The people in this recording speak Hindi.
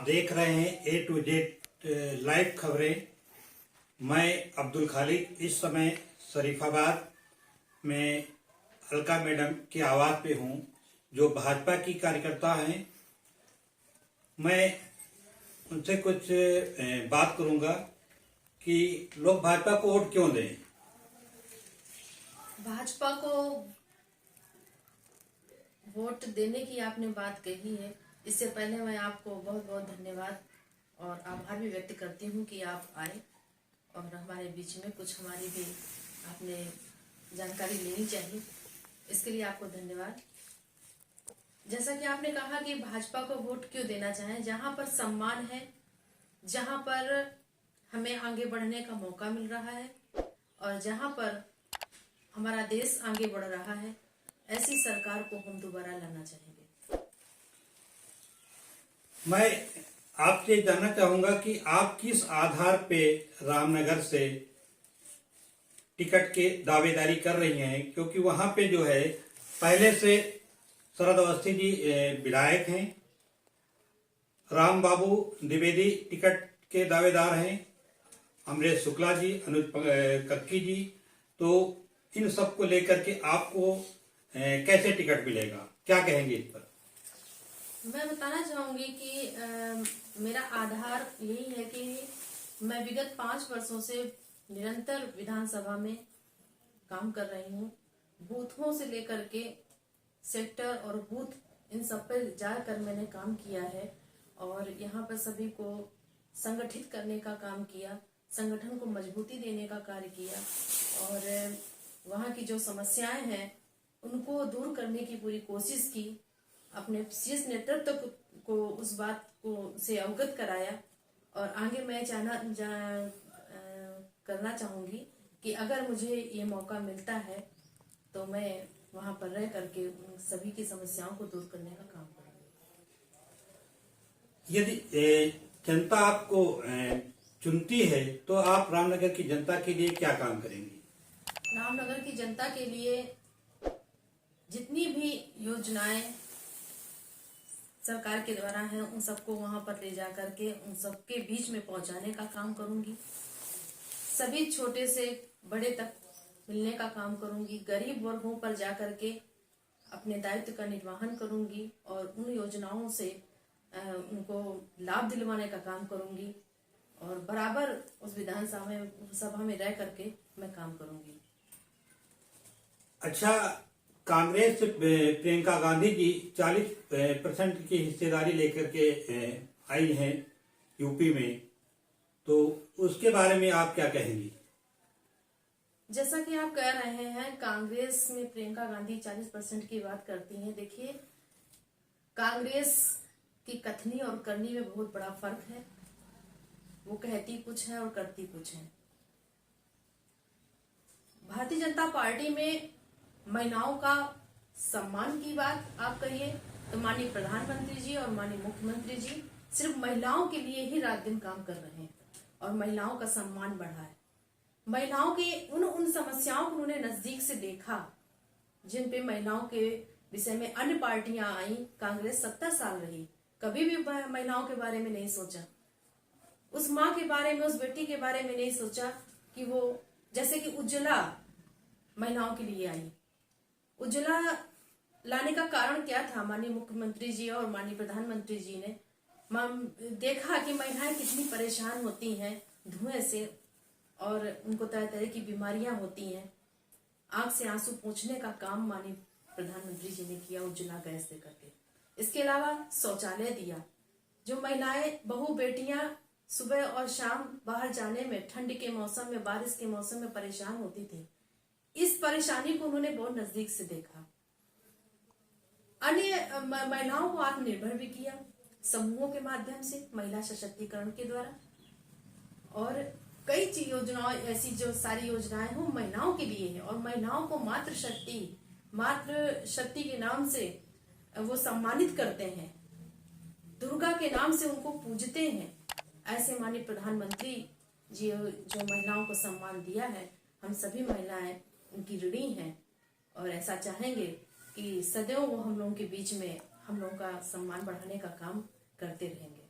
देख रहे हैं ए टू जेड लाइव खबरें। मैं अब्दुल खालिक इस समय शरीफाबाद में अलका मैडम के आवास पे हूँ, जो भाजपा की कार्यकर्ता हैं। मैं उनसे कुछ बात करूँगा कि लोग भाजपा को वोट क्यों दें। भाजपा को वोट देने की आपने बात कही है। इससे पहले मैं आपको बहुत बहुत धन्यवाद और आभार भी व्यक्त करती हूँ कि आप आए और हमारे बीच में कुछ हमारी भी आपने जानकारी लेनी चाहिए। इसके लिए आपको धन्यवाद। जैसा कि आपने कहा कि भाजपा को वोट क्यों देना चाहें, जहां पर सम्मान है, जहां पर हमें आगे बढ़ने का मौका मिल रहा है और जहां पर हमारा देश आगे बढ़ रहा है, ऐसी सरकार को हम दोबारा लाना चाहेंगे। मैं आपसे जानना चाहूंगा कि आप किस आधार पे रामनगर से टिकट के दावेदारी कर रही हैं, क्योंकि वहां पे जो है पहले से शरद अवस्थी जी विधायक हैं, राम बाबू द्विवेदी टिकट के दावेदार हैं, अमरेश शुक्ला जी, अनुज कक्की जी। तो इन सब को लेकर के आपको कैसे टिकट मिलेगा, क्या कहेंगे इस पर? मैं बताना चाहूंगी कि मेरा आधार यही है कि मैं विगत 5 वर्षों से निरंतर विधानसभा में काम कर रही हूँ। बूथों से लेकर के सेक्टर और बूथ, इन सब पर जाकर मैंने काम किया है और यहाँ पर सभी को संगठित करने का काम किया, संगठन को मजबूती देने का कार्य किया और वहाँ की जो समस्याएं हैं उनको दूर करने की पूरी कोशिश की। अपने शीर्ष नेतृत्व को उस बात को से अवगत कराया और आगे मैं करना चाहूंगी कि अगर मुझे ये मौका मिलता है तो मैं वहां पर रह करके उन सभी की समस्याओं को दूर करने का काम करूंगी। यदि जनता आपको चुनती है तो आप रामनगर की जनता के लिए क्या काम करेंगी? रामनगर की जनता के लिए जितनी भी योजनाएं सरकार के द्वारा हैं उन सबको वहां पर ले जा करके उन सबके बीच में पहुंचाने का काम करूंगी। सभी छोटे से बड़े तक मिलने का काम करूंगी। गरीब वर्गों पर जा करके अपने दायित्व का निर्वहन करूंगी और उन योजनाओं से उनको लाभ दिलवाने का काम करूंगी और बराबर उस विधानसभा में रह करके मैं काम करूंगी। अच्छा, कांग्रेस से प्रियंका गांधी जी 40% की हिस्सेदारी लेकर के आई हैं यूपी में, तो उसके बारे में आप क्या कहेंगी? जैसा कि आप कह रहे हैं, कांग्रेस में प्रियंका गांधी 40% की बात करती हैं। देखिए, कांग्रेस की कथनी और करनी में बहुत बड़ा फर्क है। वो कहती कुछ है और करती कुछ है। भारतीय जनता पार्टी में महिलाओं का सम्मान की बात आप कहिए तो माननीय प्रधानमंत्री जी और माननीय मुख्यमंत्री जी सिर्फ महिलाओं के लिए ही रात दिन काम कर रहे हैं और महिलाओं का सम्मान बढ़ा है। महिलाओं की उन समस्याओं को उन्होंने नजदीक से देखा जिन पे महिलाओं के विषय में अन्य पार्टियां आई। कांग्रेस 70 साल रही, कभी भी महिलाओं के बारे में नहीं सोचा, उस माँ के बारे में, उस बेटी के बारे में नहीं सोचा कि वो, जैसे कि उज्ज्वला महिलाओं के लिए आई। उज्ज्वला लाने का कारण क्या था? माननीय मुख्यमंत्री जी और माननीय प्रधानमंत्री जी ने देखा कि महिलाएं कितनी परेशान होती हैं धुएं से और उनको तरह तरह की बीमारियां होती हैं। आंख से आंसू पोंछने का काम माननीय प्रधानमंत्री जी ने किया उज्ज्वला गैस दे करके। इसके अलावा शौचालय दिया। जो महिलाएं, बहू बेटियां सुबह और शाम बाहर जाने में, ठंड के मौसम में, बारिश के मौसम में परेशान होती थी, इस परेशानी को उन्होंने बहुत नजदीक से देखा। अन्य महिलाओं को आत्मनिर्भर भी किया समूहों के माध्यम से, महिला सशक्तिकरण के द्वारा। और कई योजनाएं ऐसी, जो सारी योजनाएं हो महिलाओं के लिए है और महिलाओं को मातृ शक्ति के नाम से वो सम्मानित करते हैं, दुर्गा के नाम से उनको पूजते हैं। ऐसे माननीय प्रधानमंत्री जी जो महिलाओं को सम्मान दिया है, हम सभी महिलाएं उनकी ऋणी हैं और ऐसा चाहेंगे कि सदैव वो हम लोगों के बीच में हम लोगों का सम्मान बढ़ाने का काम करते रहेंगे।